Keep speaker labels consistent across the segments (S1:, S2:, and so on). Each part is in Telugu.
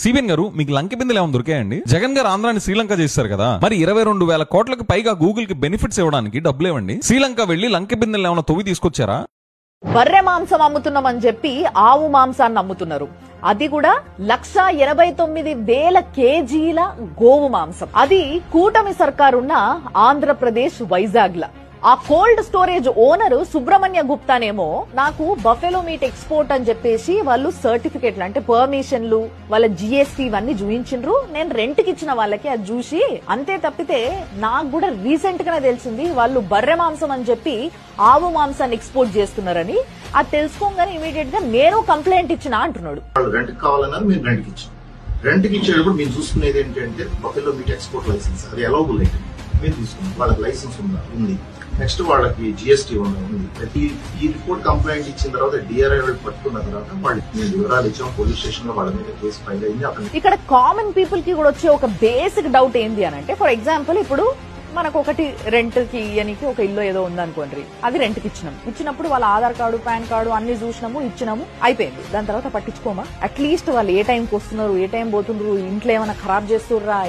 S1: సిబిఎన్ గారు మీకు లంక బిందెలు ఏమైనా దొరికాయండి? జగన్ గారు ఆంధ్రాని శ్రీలంక చేశారు కదా, మరి 22,000 కోట్లకు పైగా గూగుల్ కి బెనిఫిట్స్ ఇవ్వడానికి డబ్బులు ఇవ్వండి. శ్రీలంక వెళ్లి లంక బిందెలు ఏమైనా తవ్వి తీసుకొచ్చారా?
S2: బర్రె మాంసం అమ్ముతున్నామని చెప్పి ఆవు మాంసాన్ని అమ్ముతున్నారు. అది కూడా 1,89,000 కేజీల గోవు మాంసం. అది కూటమి సర్కారున్న ఆంధ్రప్రదేశ్ వైజాగ్ లా. ఆ కోల్డ్ స్టోరేజ్ ఓనర్ సుబ్రహ్మణ్య గుప్తానేమో నాకు బఫెలో మీట్ ఎక్స్పోర్ట్ అని చెప్పేసి వాళ్ళు సర్టిఫికెట్లు అంటే పర్మిషన్లు వాళ్ళ జిఎస్టీ ఇవన్నీ చూయించిండ్రు. నేను రెంట్ కి ఇచ్చిన వాళ్ళకి అది చూసి అంతే తప్పితే నాకు కూడా రీసెంట్ గానే తెలిసింది వాళ్ళు బర్రె మాంసం అని చెప్పి ఆవు మాంసాన్ని ఎక్స్పోర్ట్ చేస్తున్నారని. అది తెలుసుకోగానే ఇమీడియట్ గా నేను కంప్లైంట్ ఇచ్చిన అంటున్నాడు.
S3: రెంట్ కావాలన్నారు, మేము రెంట్కి ఇచ్చాం. రెంట్కి ఇచ్చేటప్పుడు మేము చూసుకునేది ఏంటంటే బఫెలో మీట్ ఎక్స్పోర్ట్ లైసెన్స్, అది అలౌబుల్ అయితే మేము తీసుకున్నాం. వాళ్ళకి లైసెన్స్ ఉంది. నెక్స్ట్ వాళ్ళకి జిఎస్టీ ఉంది. ఈ రిపోర్ట్ కంప్లైంట్ ఇచ్చిన తర్వాత డిఆర్ఐ పట్టుకున్న తర్వాత వాళ్ళకి వివరాలు ఇచ్చాం. పోలీస్ స్టేషన్ లో వాళ్ళ మీద కేసు ఫైల్ అయింది.
S2: ఇక్కడ కామన్ పీపుల్ కి కూడా వచ్చే ఒక బేసిక్ డౌట్ ఏంది అని అంటే, ఫర్ ఎగ్జాంపుల్ ఇప్పుడు మనకు ఒకటి రెంట్ కి ఇయ్యనికి ఒక ఇల్లు ఏదో ఉందనుకోండి, అది రెంట్ కి ఇచ్చినప్పుడు వాళ్ళ ఆధార్ కార్డు పాన్ కార్డు అన్ని చూసినాము ఇచ్చినాము అయిపోయింది. దాని తర్వాత పట్టించుకోమా? అట్లీస్ట్ వాళ్ళు ఏ టైంకి వస్తున్నారు, ఏ టైం పోతున్నారు, ఇంట్లో ఏమైనా ఖరాబ్ చేస్తుర్రా,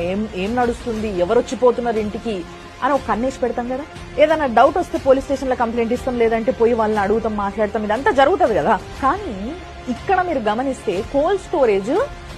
S2: ఏం నడుస్తుంది, ఎవరు వచ్చిపోతున్నారు ఇంటికి అని ఒక కన్నేసి పెడతాం కదా. ఏదైనా డౌట్ వస్తే పోలీస్ స్టేషన్ లో కంప్లైంట్ ఇస్తాం, లేదంటే పోయి వాళ్ళని అడుగుతాం, మాట్లాడతాం, ఇదంతా జరుగుతుంది కదా. కానీ ఇక్కడ మీరు గమనిస్తే కోల్డ్ స్టోరేజ్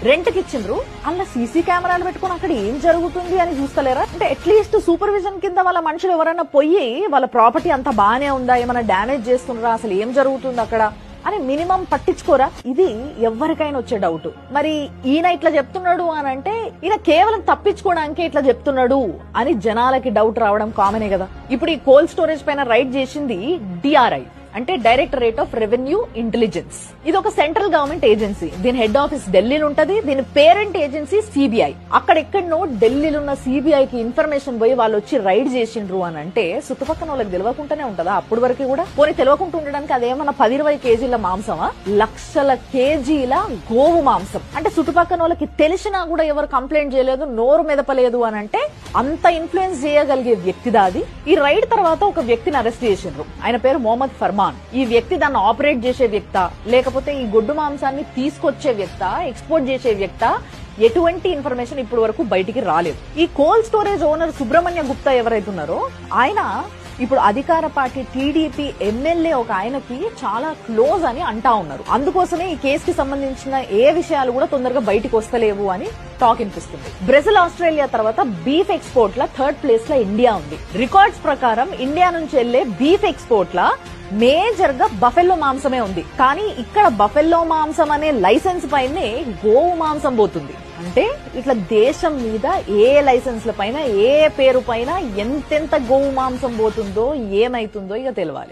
S2: రెంట్ కి ఇచ్చిండ్రు, అలా సీసీ కెమెరాలు పెట్టుకుని అక్కడ ఏం జరుగుతుంది అని చూస్తలేరా? అంటే అట్లీస్ట్ సూపర్విజన్ కింద వాళ్ళ మనుషులు ఎవరైనా పోయి వాళ్ళ ప్రాపర్టీ అంతా బాగానే ఉందా, ఏమైనా డ్యామేజ్ చేస్తున్నారా, అసలు ఏం జరుగుతుంది అక్కడ అని మినిమం పట్టించుకోరా? ఇది ఎవరికైనా వచ్చే డౌట్. మరి ఈయన ఇట్లా చెప్తున్నాడు అని అంటే ఈయన కేవలం తప్పించుకోవడానికి ఇట్లా చెప్తున్నాడు అని జనాలకి డౌట్ రావడం కామనే కదా. ఇప్పుడు ఈ కోల్డ్ స్టోరేజ్ పైన రైడ్ చేసింది డిఆర్ఐ అంటే డైరెక్టరేట్ ఆఫ్ రెవెన్యూ ఇంటెలిజెన్స్. ఇది ఒక సెంట్రల్ గవర్నమెంట్ ఏజెన్సీ. దీని హెడ్ ఆఫీస్ ఢిల్లీలో ఉంటది. దీని పేరెంట్ ఏజెన్సీ సిబిఐ. అక్కడెక్కడనో ఢిల్లీలో ఉన్న సిబిఐకి ఇన్ఫర్మేషన్ పోయి వాళ్ళు వచ్చి రైడ్ చేసిండ్రు అని అంటే చుట్టుపక్కల వాళ్ళకి తెలియకుండానే ఉంటదా? అప్పుడు వరకు కూడా పోనీ తెలియకుండా ఉండడానికి అదేమన్నా 10-20 కేజీల మాంసమా? లక్షల కేజీల గోవు మాంసం. అంటే చుట్టుపక్కల వాళ్ళకి తెలిసినా కూడా ఎవరు కంప్లైంట్ చేయలేదు, నోరు మెదపలేదు అని అంటే అంత ఇన్ఫ్లుయెన్స్ చేయగలిగే వ్యక్తిదా అది? ఈ రైడ్ తర్వాత ఒక వ్యక్తిని అరెస్ట్ చేసిండ్రు. ఆయన పేరు మొహమ్మద్ ఫర్మాన్. ఈ వ్యక్తి దాన్ని ఆపరేట్ చేసే వ్యక్త, లేకపోతే ఈ గొడ్డు మాంసాన్ని తీసుకొచ్చే వ్యక్త, ఎక్స్పోర్ట్ చేసే వ్యక్త, ఎటువంటి ఇన్ఫర్మేషన్ ఇప్పుడు వరకు బయటికి రాలేదు. ఈ cold storage owner Subrahmanya Gupta ఎవరైతున్నారో ఆయన ఇప్పుడు అధికార పార్టీ టీడీపీ ఎమ్మెల్యే ఒక ఆయనకి చాలా క్లోజ్ అని అంటా ఉన్నారు. అందుకోసమే ఈ కేసుకి సంబంధించిన ఏ విషయాలు కూడా తొందరగా బయటకు వస్తలేవు అని టాక్ వినిపిస్తుంది. బ్రెజిల్, ఆస్ట్రేలియా తర్వాత బీఫ్ ఎక్స్పోర్ట్ ల 3rd ప్లేస్ లో ఇండియా ఉంది. రికార్డ్స్ ప్రకారం ఇండియా నుంచి వెళ్లే బీఫ్ ఎక్స్పోర్ట్ ల మేజర్ గా బఫెల్లో మాంసమే ఉంది. కానీ ఇక్కడ బఫెల్లో మాంసం అనే లైసెన్స్ పైనే గోవు మాంసం పోతుంది. అంటే ఇట్లా దేశం మీద ఏ లైసెన్స్ల పైన ఏ పేరు పైన ఎంతెంత గోవు మాంసం పోతుందో ఏమైతుందో ఇక తెలవాలి.